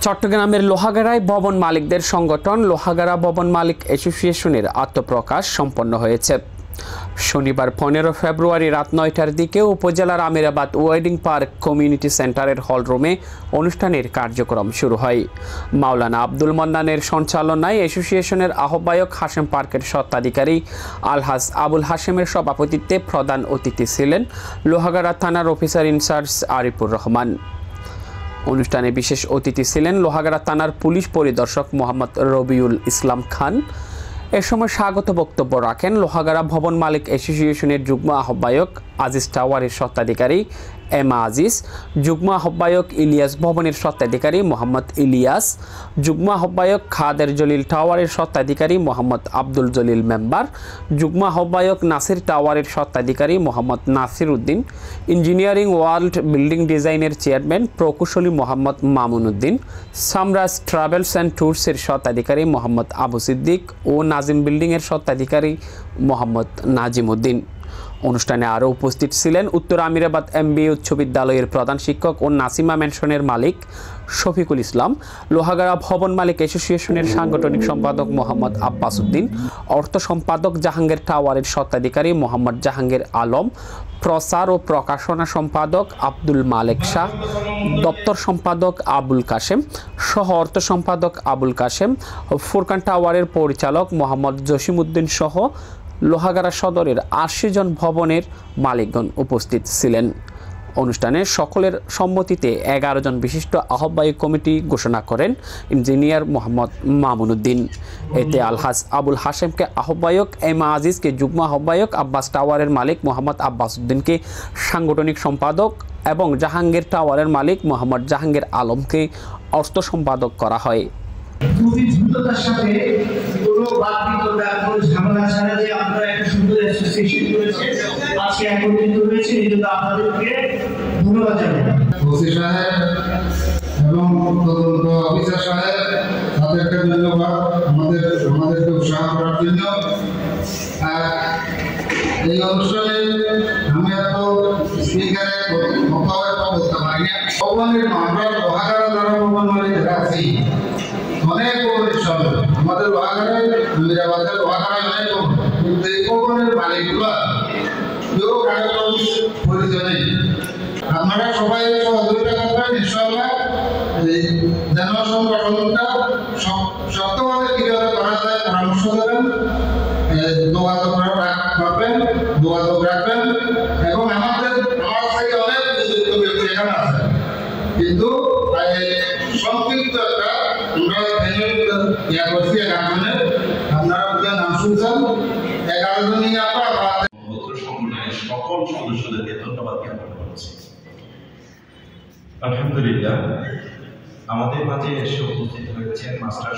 চট্টগ্রামের লোহাগাড়ায় ভবন মালিকদের সংগঠন লোহাগাড়া ভবন মালিক অ্যাসোসিয়েশনের আত্মপ্রকাশ সম্পন্ন হয়েছে। শনিবার 15 ফেব্রুয়ারি রাত 9টার দিকে উপজেলার আমিরাবাদ ওয়েডিং পার্ক কমিউনিটি সেন্টারের হলরুমে অনুষ্ঠানের কার্যক্রম শুরু হয়। মাওলানা আব্দুল মান্নানের সঞ্চালনায় অ্যাসোসিয়েশনের আহ্বায়ক হাশেম পার্কের স্বত্বাধিকারী আলহাজ আবুল হাশেমের সভাপতিত্বে প্রধান অতিথি ছিলেন লোহাগাড়া থানার অফিসার ইনচার্জ আরিফুর রহমান। অনুষ্ঠানে বিশেষ অতিথি ছিলেন লোহাগাড়া থানার পুলিশ পরিদর্শক মোহাম্মদ রবিউল ইসলাম খান। এ সময় স্বাগত বক্তব্য রাখেন লোহাগাড়া ভবন মালিক অ্যাসোসিয়েশনের যুগ্ম আহ্বায়ক আজিজ টাওয়ারের স্বত্বাধিকারী এমা আজিজ, যুগ্ম আহ্বায়ক ইলিয়াস ভবনের স্বত্বাধিকারী মোহাম্মদ ইলিয়াস, যুগ্ম আহ্বায়ক খাদের জলিল টাওয়ারের স্বত্বাধিকারী মোহাম্মদ আব্দুল জলিল মেম্বার, যুগ্ম আহ্বায়ক নাসির টাওয়ারের স্বত্বাধিকারী Mohammad Nasir Uddin, engineering world building ডিজাইনের চেয়ারম্যান প্রকৌশলী মোহাম্মদ মামুন উদ্দিন, সামরাজ ট্রাভেলস অ্যান্ড ট্যুরসের স্বত্বাধিকারী মোহাম্মদ আবু সিদ্দিক ও নাজিম বিল্ডিংয়ের স্বত্বাধিকারী মোহাম্মদ নাজিম উদ্দিন। অনুষ্ঠানে আরও উপস্থিত ছিলেন উত্তর আমিরাবাদ এমবিএ উচ্চ বিদ্যালয়ের প্রধান শিক্ষক ও নাসিমা ম্যানশনের মালিক শফিকুল ইসলাম, লোহাগাড়া ভবন মালিক অ্যাসোসিয়েশনের সাংগঠনিক সম্পাদক মোহাম্মদ আব্বাস উদ্দিন, অর্থ সম্পাদক জাহাঙ্গীর টাওয়ারের স্বত্বাধিকারী মোহাম্মদ জাহাঙ্গীর আলম, প্রচার ও প্রকাশনা সম্পাদক আব্দুল মালেক শাহ, দপ্তর সম্পাদক আবুল কাশেম, সহ অর্থ সম্পাদক আবুল কাশেম, ফুরকান টাওয়ারের পরিচালক মোহাম্মদ জসিম উদ্দিন সহ লোহাগাড়া সদরের 80 জন ভবনের মালিকগণ উপস্থিত ছিলেন। অনুষ্ঠানে সকলের সম্মতিতে 11 জন বিশিষ্ট আহ্বায়ক কমিটি ঘোষণা করেন ইঞ্জিনিয়ার মোহাম্মদ মামুন উদ্দিন। এতে আলহাজ আবুল হাশেমকে আহ্বায়ক, এমা আজিজকে যুগ্ম আহ্বায়ক, আব্বাস টাওয়ারের মালিক মোহাম্মদ আব্বাস উদ্দিনকে সাংগঠনিক সম্পাদক এবং জাহাঙ্গীর টাওয়ারের মালিক মোহাম্মদ জাহাঙ্গীর আলমকে অর্থ সম্পাদক করা হয়। খুবই দ্রুততার সাথে কোনো বাদ বিতরণ কোনো ঝামেলা ছাড়া যে আপনারা একটা সুন্দর অ্যাসোসিয়েশন করেছেন, আজকে একত্রিত হয়েছে, এই জন্য আপনাদেরকে ধন্যবাদ জানাই। ওসি সাহেব এবং তদন্ত অফিসার সাহেব তাদেরকে ধন্যবাদ আমাদেরকে উৎসাহ করার জন্য। এই অনুষ্ঠানে আমি এত স্পিকারে কথা বলতে পারি না। ভবনের আমরা লোহাগাড়া দ্বারা ভবন মালিক আছি, অনেক প্রতিষ্ঠান আমাদের লোহাগাড়ায় আমিরাবাদের লোহাগাড়ায় অনেক, কিন্তু এই ভবনের মালিকগুলো কেউ কারো পরিচয় নেই। আপনারা সবাই সহযোগিতা করবেন ইনশাআল্লাহ। এই যেন সংগঠনটা শক্তভাবে কিভাবে করা যায় পরামর্শ দেবেন, যোগাযোগ রাখবেন এবং আমার থেকে অনেক উপযুক্ত ব্যক্তি এখানে আছে, কিন্তু সংক্ষিপ্ত একটা আপনারা নাম শুনছেন 11 জন নিয়ে সংগঠনের সকল সদস্যদেরকে ধন্যবাদ জ্ঞাপন করছি। আলহামদুলিল্লাহ, আমাদের মাঝে এসে উপস্থিত হয়েছেন মাস্টার